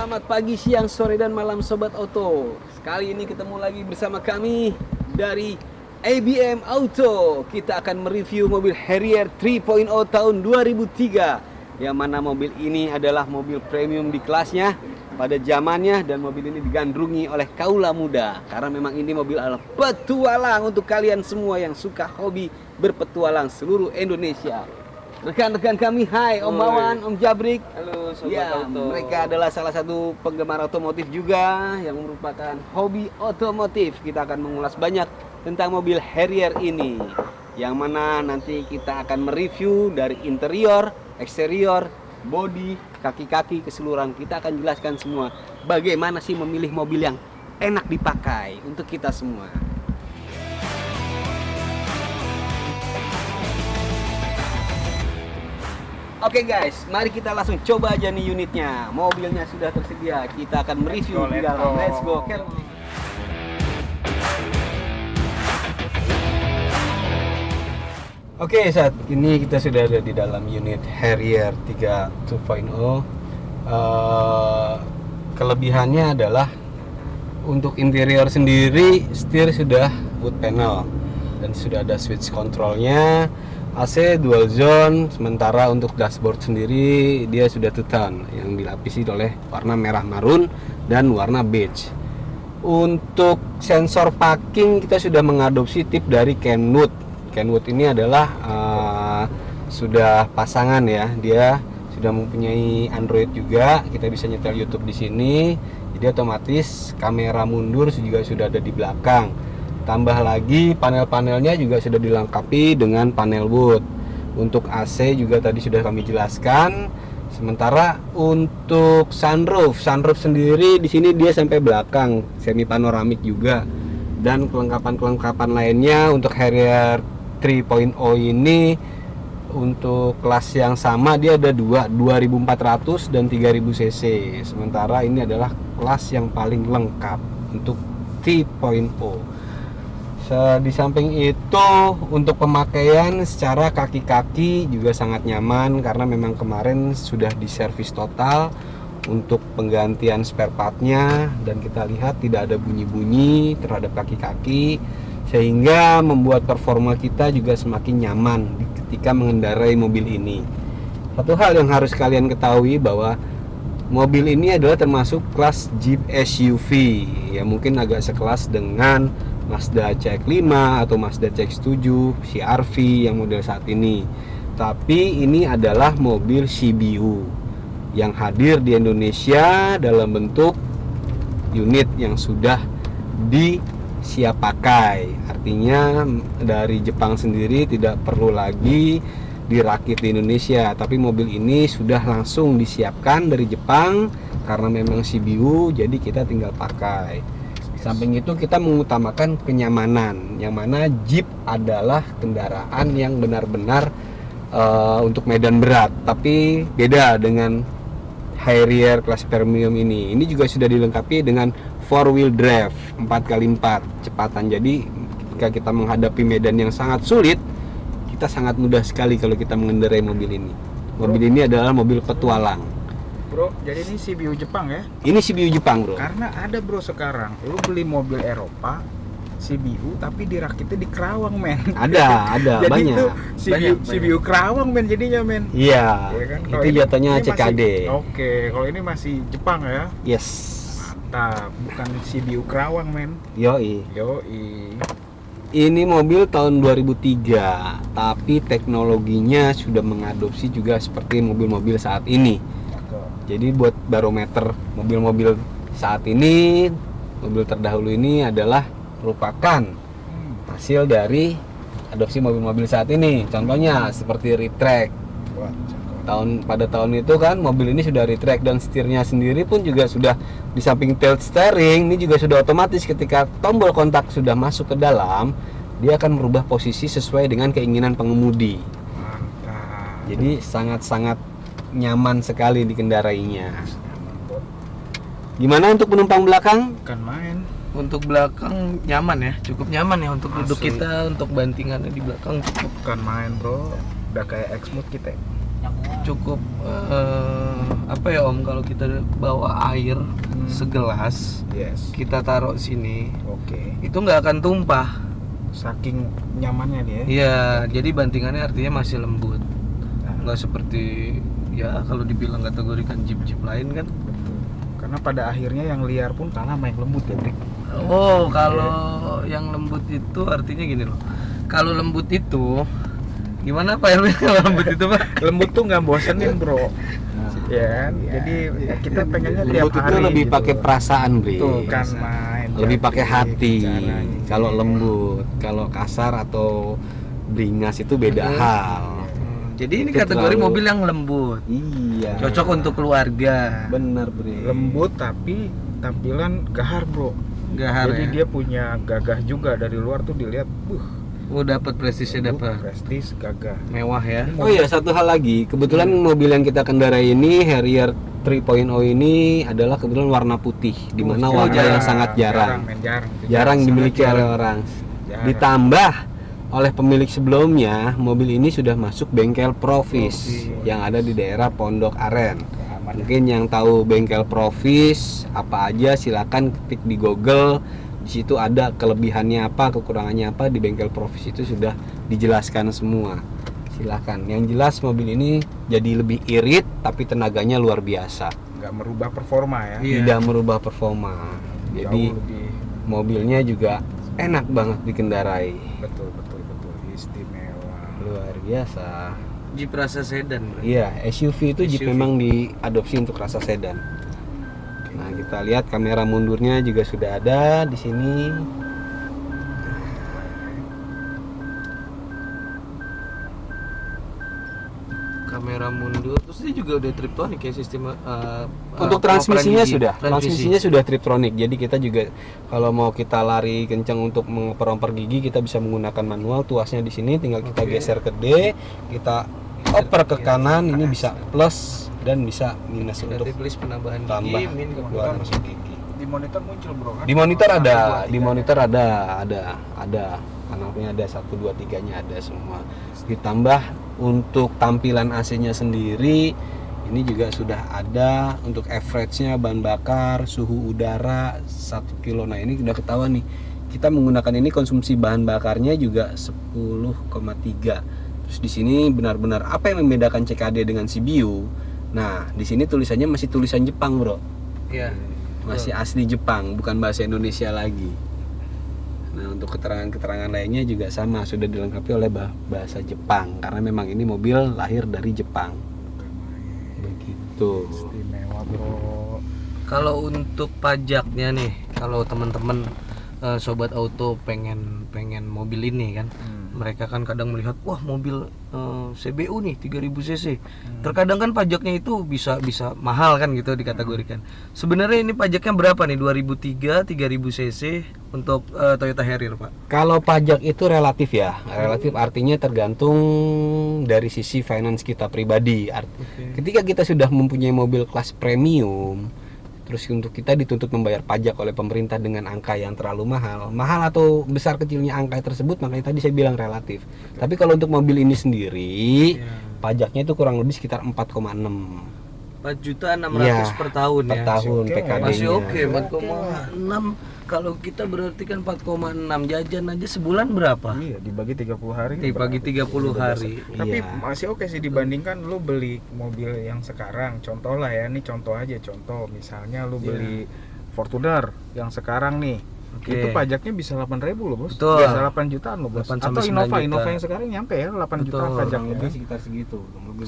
Selamat pagi, siang, sore, dan malam Sobat Auto. Sekali ini ketemu lagi bersama kami dari ABM Auto. Kita akan mereview mobil Harrier 3.0 tahun 2003. Yang mana mobil ini adalah mobil premium di kelasnya pada zamannya. Dan mobil ini digandrungi oleh kaula muda. Karena memang ini mobil adalah petualang untuk kalian semua yang suka hobi berpetualang seluruh Indonesia. Rekan-rekan kami, hai Om Mawan, Om Jabrik. Halo Sobat Ya, Auto. mereka adalah salah satu penggemar otomotif juga yang merupakan hobi otomotif. Kita akan mengulas banyak tentang mobil Harrier ini. Yang mana nanti kita akan mereview dari interior, eksterior, bodi, kaki-kaki, keseluruhan. Kita akan jelaskan semua bagaimana sih memilih mobil yang enak dipakai untuk kita semua. Oke guys, mari kita langsung coba aja nih unitnya. Mobilnya sudah tersedia. Kita akan mereview di dalam. Let's go. Oke, saat ini kita sudah ada di dalam unit Harrier 3.2.0. Kelebihannya adalah untuk interior sendiri setir sudah wood panel dan sudah ada switch controlnya. AC dual zone, sementara untuk dashboard sendiri dia sudah two-tone yang dilapisi oleh warna merah marun dan warna beige. Untuk sensor parking kita sudah mengadopsi tip dari Kenwood. Kenwood ini adalah sudah pasangan ya, dia sudah mempunyai Android juga, kita bisa nyetel YouTube di sini. Jadi otomatis kamera mundur juga sudah ada di belakang. Tambah lagi panel-panelnya juga sudah dilengkapi dengan panel wood. Untuk AC juga tadi sudah kami jelaskan. Sementara untuk sunroof sendiri di sini dia sampai belakang, semi panoramik juga. Dan kelengkapan-kelengkapan lainnya untuk Harrier 3.0 ini untuk kelas yang sama dia ada 2400 dan 3000 cc. Sementara ini adalah kelas yang paling lengkap untuk 3.0. Di samping itu untuk pemakaian secara kaki-kaki juga sangat nyaman karena memang kemarin sudah diservis total untuk penggantian spare partnya dan kita lihat tidak ada bunyi-bunyi terhadap kaki-kaki sehingga membuat performa kita juga semakin nyaman ketika mengendarai mobil ini. Satu hal yang harus kalian ketahui bahwa mobil ini adalah termasuk kelas Jeep SUV ya, mungkin agak sekelas dengan Mazda CX-5 atau Mazda CX-7, CR-V yang model saat ini. Tapi ini adalah mobil CBU yang hadir di Indonesia dalam bentuk unit yang sudah disiap pakai. Artinya dari Jepang sendiri tidak perlu lagi dirakit di Indonesia, tapi mobil ini sudah langsung disiapkan dari Jepang karena memang CBU, jadi kita tinggal pakai. Samping itu kita mengutamakan kenyamanan, yang mana Jeep adalah kendaraan yang benar-benar untuk medan berat, tapi beda dengan Harrier kelas premium ini. Ini juga sudah dilengkapi dengan 4-wheel drive 4x4 kecepatan. Jadi ketika kita menghadapi medan yang sangat sulit, kita sangat mudah sekali kalau kita mengendarai mobil ini. Mobil ini adalah mobil petualang. Bro, jadi ini CBU Jepang ya? Ini CBU Jepang, bro. Karena ada bro sekarang, lu beli mobil Eropa CBU tapi dirakitnya di Kerawang men. Ada jadi banyak. Itu CBU Kerawang men jadinya men. Iya, Ya kan? itu Kalau jatuhnya ini CKD. Oke, kalau ini masih Jepang ya? Yes. Mantap, bukan CBU Kerawang men. Yoi. Yoi. Ini mobil tahun 2003, tapi teknologinya sudah mengadopsi juga seperti mobil-mobil saat ini. Jadi buat barometer mobil-mobil saat ini, mobil terdahulu ini adalah merupakan hasil dari adopsi mobil-mobil saat ini. Contohnya seperti retract. Pada tahun itu kan mobil ini sudah retract dan setirnya sendiri pun juga sudah di samping tilt steering ini juga sudah otomatis ketika tombol kontak sudah masuk ke dalam, dia akan merubah posisi sesuai dengan keinginan pengemudi. Mantap. Jadi sangat-sangat nyaman sekali dikendarainya. Gimana untuk penumpang belakang? Bukan main. Untuk belakang nyaman ya, cukup nyaman ya untuk duduk Asli. kita, untuk bantingannya di belakang cukup. Bukan main bro. Udah kayak X-Mode kita. cukup apa ya Om, kalau kita bawa air segelas Yes. kita taruh sini Oke. itu nggak akan tumpah. Saking nyamannya dia. Iya, jadi bantingannya artinya masih lembut, Nah, nggak seperti ya kalau dibilang kategorikan jeep-jeep lain kan. betul. Karena pada akhirnya yang liar pun kalah sama yang lembut ya, Brik. Oh, kalau yang lembut itu artinya gini loh. Kalau lembut itu gimana Pak Erwin kalau lembut itu Pak? Lembut tuh nggak bosenin, Bro. Ya kan? Jadi ya kita pengennya tiap Lembut itu hari lebih gitu. pakai perasaan, Bre. Tuh kan main. Lebih pakai hati. bicara, gitu. Kalau lembut, kalau kasar atau beringas itu beda hal. Jadi ini Itu kategori terlalu- mobil yang lembut. Iya. Cocok untuk keluarga. Bener, Bre. Lembut tapi tampilan gahar, Bro. Gahar Jadi ya. dia punya gagah juga dari luar tuh dilihat, Oh, dapat prestisnya lembut, dapat. prestis, gagah. Mewah ya. Oh iya, satu hal lagi. Kebetulan mobil yang kita kendarai ini Harrier 3.0 ini adalah kebetulan warna putih, di mana warna yang sangat jarang. Jarang dimiliki oleh orang. Jarang. Ditambah oleh pemilik sebelumnya, mobil ini sudah masuk bengkel Provis yang ada di daerah Pondok Aren. Mungkin yang tahu bengkel Provis apa aja silakan ketik di Google. Di situ ada kelebihannya apa, kekurangannya apa, di bengkel Provis itu sudah dijelaskan semua. Silakan. Yang jelas mobil ini jadi lebih irit tapi tenaganya luar biasa. Nggak merubah performa ya. Iya. Tidak merubah performa. Jadi Jauh lebih mobilnya juga enak banget dikendarai. betul istimewa. Luar biasa. Jeep rasa sedan, Bro. Iya, SUV itu Jeep SUV. memang diadopsi untuk rasa sedan. Nah, kita lihat kamera mundurnya juga sudah ada di sini. Kamera mundur, terus dia juga udah triptonic ya sistem Untuk pengoperan transmisinya gigi. sudah, Transmisi. transmisinya sudah Triptronic. Jadi kita juga kalau mau kita lari kencang untuk mengoper-oper gigi, kita bisa menggunakan manual. Tuasnya di sini, tinggal kita geser ke D, kita oper ke kanan. Ini bisa plus dan bisa minus untuk Berarti please penambahan tambah gigi, min keluar keluar. masuk gigi. Di monitor muncul, Bro kan? Di monitor Satu, ada, dua, di tiga. monitor ada. Kanalnya ada 1, 2, 3-nya ada semua. Ditambah untuk tampilan AC-nya sendiri, ini juga sudah ada untuk average-nya bahan bakar, suhu udara 1 kilo. Nah, ini udah ketahuan nih. Kita menggunakan ini konsumsi bahan bakarnya juga 10,3. Terus di sini benar-benar apa yang membedakan CKD dengan CBU? Nah, di sini tulisannya masih tulisan Jepang, Bro. Iya. Masih asli Jepang, bukan bahasa Indonesia lagi. Nah, untuk keterangan-keterangan lainnya juga sama, sudah dilengkapi oleh bahasa Jepang karena memang ini mobil lahir dari Jepang. Begitu. Istimewa, Bro. Kalau untuk pajaknya nih, kalau teman-teman sobat auto pengen mobil ini kan, mereka kan kadang melihat wah mobil CBU nih 3000 cc. Terkadang kan pajaknya itu bisa mahal kan gitu dikategorikan. Sebenarnya ini pajaknya berapa nih? 2003 3000 cc untuk Toyota Harrier, Pak. Kalau pajak itu relatif ya, relatif artinya tergantung dari sisi finance kita pribadi. Ketika kita sudah mempunyai mobil kelas premium, terus untuk kita dituntut membayar pajak oleh pemerintah dengan angka yang terlalu mahal atau besar kecilnya angka tersebut, makanya tadi saya bilang relatif. Tapi kalau untuk mobil ini sendiri, pajaknya itu kurang lebih sekitar 4,6 4.600.000 Iya, per tahun per ya. tahun Oke, PKD-nya. Masih oke, 4,6. Kalau kita berarti kan 4,6 jajan aja sebulan berapa? Iya, dibagi 30 hari. Dibagi 30 hari. Tapi Iya. masih oke sih dibandingkan lu beli mobil yang sekarang. Contoh lah ya, ini contoh aja, contoh misalnya lu beli Fortuner yang sekarang nih. Oke. Itu pajaknya bisa 8.000 loh, Bos. Betul. Bisa 8 jutaan loh, Bos. 8 Atau sampai 9 Innova, juta. Innova yang sekarang nyampe ya 8 juta Betul. pajaknya. Lebih sekitar segitu.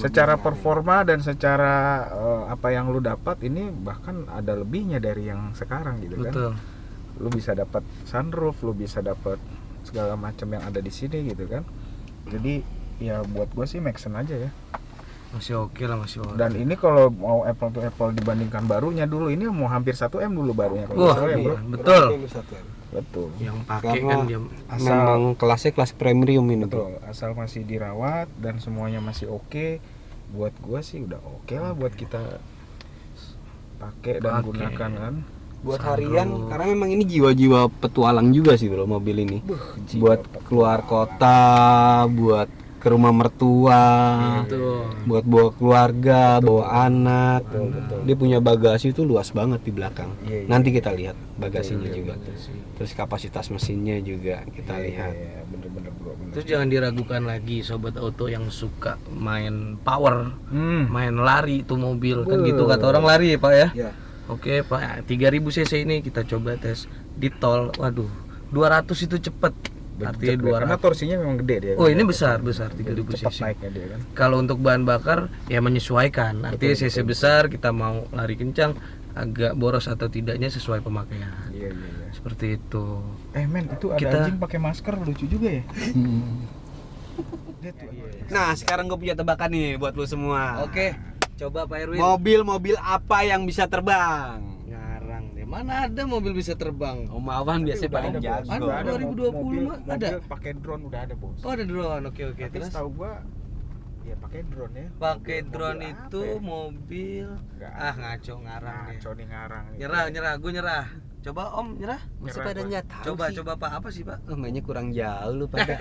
Secara performa dan secara apa yang lu dapat ini bahkan ada lebihnya dari yang sekarang gitu kan. Betul. Lu bisa dapat sunroof, lu bisa dapat segala macam yang ada di sini gitu kan. Jadi ya buat gua sih make sense aja ya. Masih oke lah, masih oke. Dan ini kalau mau apple to apple dibandingkan barunya dulu, ini mau hampir 1M dulu barunya kalau Wah, nggak salah ya, Bro. betul. Betul. Yang pakai Karena kan dia Memang kelasnya kelas premium ini, Bro. Betul, asal masih dirawat dan semuanya masih oke, buat gua sih udah oke lah buat kita pakai dan Pakai. gunakan kan. Buat Sunroof. harian, karena memang ini jiwa-jiwa petualang juga sih, Bro, mobil ini. Buat keluar kota, buat ke rumah mertua, Betul. buat bawa keluarga, bawa anak. Dia punya bagasi itu luas banget di belakang. Iya, iya. Nanti kita lihat bagasinya Iya, juga. betul sih. Terus kapasitas mesinnya juga kita lihat. Iya, bener-bener bro, bener. Terus jangan diragukan lagi sobat auto yang suka main power, Hmm. main lari itu mobil kan gitu kata orang lari ya Pak ya. Ya. Oke Pak, 3000 cc ini kita coba tes di tol. Waduh, 200 itu cepet. Artinya Karena 200. torsinya memang gede dia. Oh, ini besar 3000 cepat cc. naiknya dia kan. Kalau untuk bahan bakar ya menyesuaikan. Artinya cc besar kita mau lari kencang, agak boros atau tidaknya sesuai pemakaian. Iya, iya, iya. Seperti itu. Men, itu ada Kita- anjing pakai masker lucu juga ya. Dia tuh. Nah, sekarang gue punya tebakan nih buat lu semua. Oke, coba Pak Erwin. Mobil-mobil apa yang bisa terbang? Ngarang deh. Mana ada mobil bisa terbang? Om Awan biasanya Udah paling ada, Bos. jago. Udah ada 2020 mah ada. Mobil pakai drone udah ada, Bos. Oh, ada drone. Oke. Tapi Terus setahu gua ya pakai drone ya. pakai Mobil drone apa itu ya? mobil. Nggak Ah, ada. ngaco ngarang deh. Ngaco nih ngarang nih. Nyerah, gue nyerah. Coba Om nyerah. Masih Nyerah, pada Bos. nggak tahu sih. Coba Pak, apa sih Pak? Oh, mainnya kurang jauh lu pada.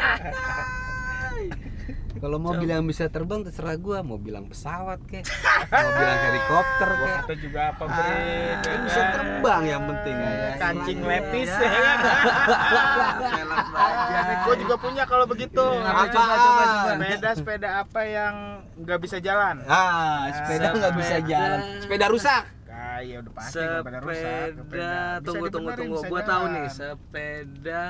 Kalau mobil yang bisa terbang terserah gua, mau bilang pesawat kek, mau bilang helikopter Gua kek. kata juga apa, Bre? Yang bisa terbang yang penting. Kancing Iya, lepis iya. ya kan. Pelek aja. Gue juga punya kalau begitu. Apa, coba. Sepeda apa yang nggak bisa jalan? Ah, sepeda nggak bisa Sepeda. jalan. Sepeda rusak. Kayak udah pasti nggak pada rusak. Sepeda, tunggu. Gua tahu nih, sepeda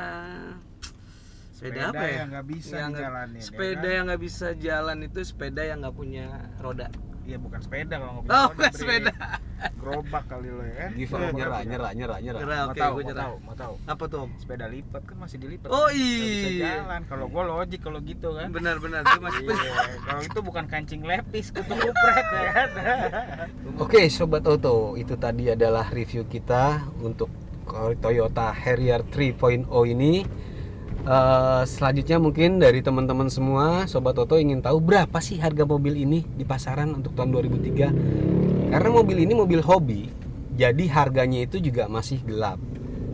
apa ya? Yang nggak bisa Yang nggak- dijalanin. sepeda ya kan? yang nggak bisa jalan itu sepeda yang nggak punya roda. Iya bukan sepeda kalau nggak Oh, punya roda, bukan Bre. sepeda. Gerobak kali lo ya kan? Give up, nyerah. Nyerah, Mau oke, tahu, gue mau nyerah. tahu, mau tahu. Apa tuh? Sepeda lipat kan masih dilipat. Oh, kan? Nggak bisa iya. jalan. Kalau gua logik kalau gitu kan. Benar, dia masih Iya, kalau itu bukan kancing lepis, kutu kupret ya kan. Oke, sobat auto, itu tadi adalah review kita untuk Toyota Harrier 3.0 ini. Selanjutnya mungkin dari teman-teman semua sobat auto ingin tahu berapa sih harga mobil ini di pasaran untuk tahun 2003. Karena mobil ini mobil hobi, jadi harganya itu juga masih gelap,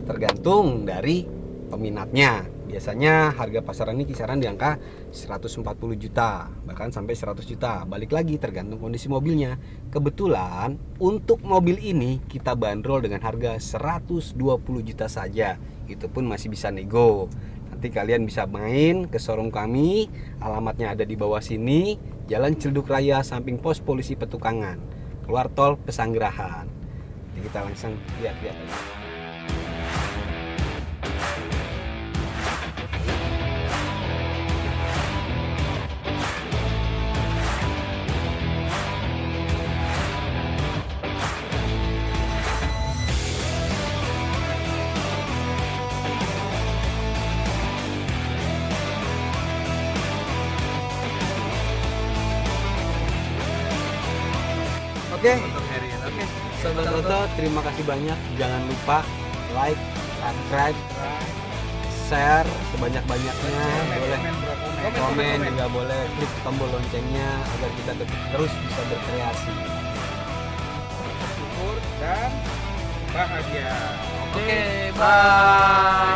tergantung dari peminatnya. Biasanya harga pasaran ini kisaran di angka 140 juta bahkan sampai 100 juta, balik lagi tergantung kondisi mobilnya. Kebetulan untuk mobil ini kita bandrol dengan harga 120 juta saja, itu pun masih bisa nego. Nanti kalian bisa main ke showroom kami, alamatnya ada di bawah sini, Jalan Ciledug Raya samping pos polisi Petukangan, keluar tol Pesanggerahan. Jadi kita langsung lihat-lihat aja. Oke, Untuk Harrier. Oke. sobat auto, terima kasih banyak. Jangan lupa like, subscribe, share sebanyak-banyaknya. Boleh komen juga boleh, klik tombol loncengnya agar kita terus bisa berkreasi. Syukur dan bahagia. Oke, bye.